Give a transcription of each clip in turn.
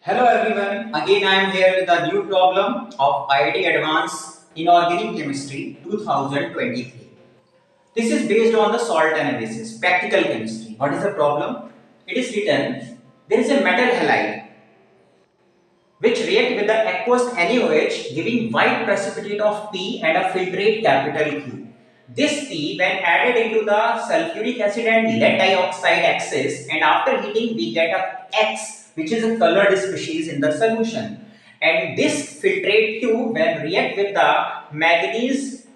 Hello everyone, again I am here with a new problem of IIT Advanced Inorganic Chemistry 2023. This is based on the salt analysis, practical chemistry. What is the problem? It is written, there is a metal halide which react with the aqueous NaOH giving white precipitate of P and a filtrate capital Q. This P when added into the sulfuric acid and lead dioxide excess, and after heating we get a X which is a colored species in the solution, and this filtrate Q when react with the manganese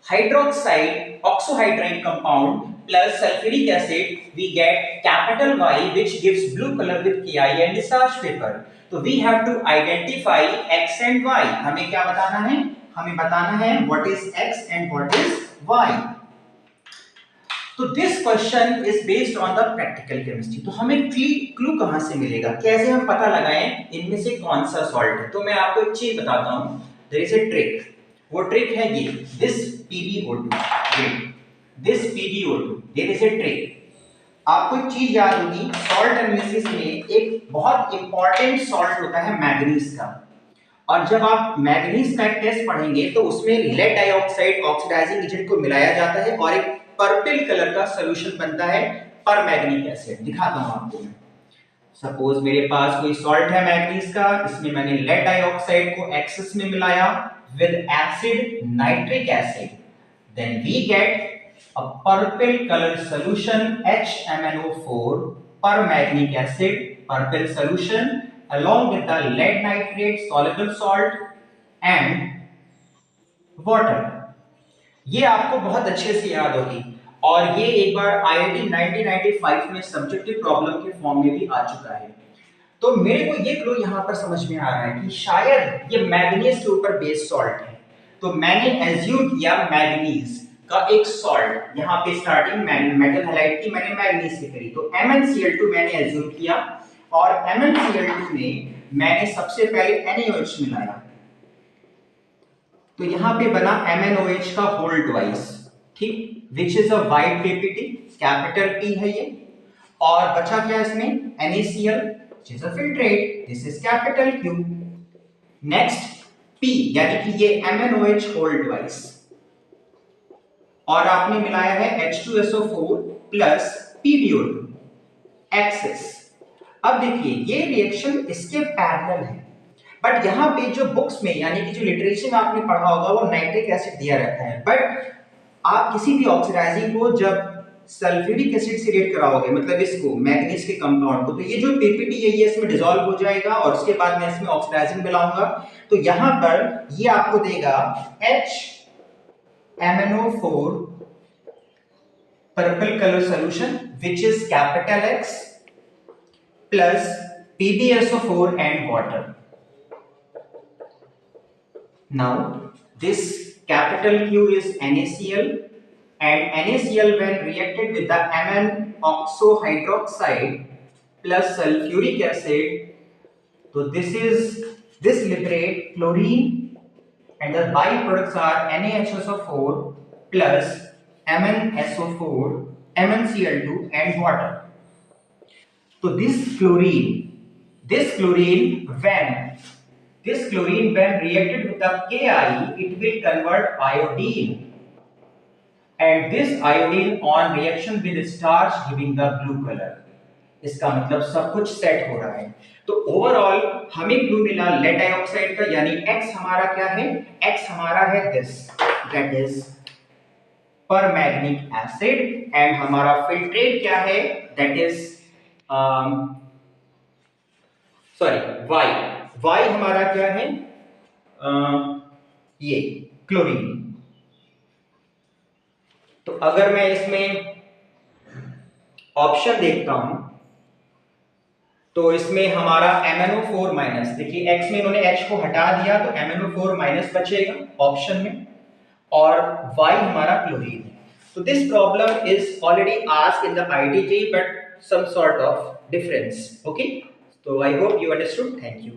hydroxide oxohydride compound plus sulfuric acid, we get capital Y which gives blue color with Ki and discharge paper. तो we have to identify X and Y. हमें क्या बताना है? हमें बताना है what is X and what is Y. तो this question is based on the practical chemistry. तो हमें क्लू कहां से मिलेगा? कैसे हम पता लगाएं इनमें से कौन सा सॉल्ट है? तो मैं आपको एक चीज बताता हूं. There is a trick. वो ट्रिक है ये, this PbO2, this PbO2, there is a trick. आपको एक चीज याद होगी, सॉल्ट एनालिसिस में एक बहुत इंपॉर्टेंट सॉल्ट होता है मैग्नीज का, और जब आप मैग्नीज का एक टेस्ट पढ़ेंगे तो उसमें लेड डाइऑक्साइड ऑक्सीडाइजिंग एजेंट को मिलाया जाता है और एक पर्पल कलर का सॉल्यूशन बनता है परमैग्निक एसिड. दिखाता हूं आपको. सपोज मेरे पास कोई सॉल्ट है मैग्नीज का, इसमें मैंने लेड डाइऑक्साइड को एक्सेस में मिलाया with acid nitric acid, then we get a purple color solution HMnO4 permanganic acid, purple solution along with the lead nitrate soluble salt and water. ये आपको बहुत अच्छे से याद होगी और ये एक बार IIT 1995 में सब्जेक्टिव प्रॉब्लम के फॉर्म में भी आ चुका है. तो मेरे को ये क्लू यहाँ पर समझ में आ रहा है कि शायद ये मैग्नीज के ऊपर बेस्ड सॉल्ट है. तो मैंने एज्यूम किया मैग्नीज का एक सॉल्ट, यहाँ पे स्टार्टिंग मेटल हैलाइड की मैंने मैग्नीज से करी, तो MnCl2 मैंने एज्यूम किया और MnCl2 में मैंने सबसे पहले NaOH मिलाया, तो यहाँ पे बना MnOH का होल ट्वाइस, ठीक, which is a white PPT, capital P है ये, और बचा क्या इसमें NaCl which is a filtrate, this is capital Q. Next P यानी कि ये MnOH whole twice और आपने मिलाया है H2SO4 plus PbO2 एक्सेस. अब देखिए ये रिएक्शन इसके पैरेलल है, बट यहाँ पे जो बुक्स में यानी कि जो लिटरेचर में आपने पढ़ा होगा वो नाइट्रिक एसिड दिया रहता है, बट आप किसी भी ऑक्सीडाइजिंग को जब सल्फ्यूरिक एसिड से रिएक्ट कराओगे, मतलब इसको मैग्नीज के कंपाउंड को, तो ये जो पीपीटी है ये इसमें डिसॉल्व हो जाएगा और उसके बाद मैं इसमें ऑक्सीडाइजिंग मिलाऊंगा, तो यहां पर ये आपको देगा HMnO4 purple colour solution which is capital X plus PbSO4 and water. Now this capital Q is NaCl, and NaCl when reacted with the Mn oxohydroxide plus sulfuric acid, so this liberate chlorine and the byproducts are NaHSO4 plus MnSO4, MnCl2 and water. So this chlorine when reacted with the Ki, it will convert iodine, and this iodine on reaction with starch giving the blue color. इसका मतलब सब कुछ set हो रहा है. तो overall हमें clue मिला लेड डाइऑक्साइड का, यानी X हमारा क्या है? X हमारा है this, that is permanganic acid, and हमारा फिल्ट्रेट क्या है? दैट इज Y हमारा क्या है? ये क्लोरीन. तो अगर मैं इसमें ऑप्शन देखता हूं तो इसमें हमारा MnO4 माइनस, देखिए X में इन्होंने H को हटा दिया तो MnO4 माइनस बचेगा ऑप्शन में, और Y हमारा क्लोरीन है. तो this problem is already asked in the IIT JEE, but some sort of difference. Okay, so I hope you understood. Thank you.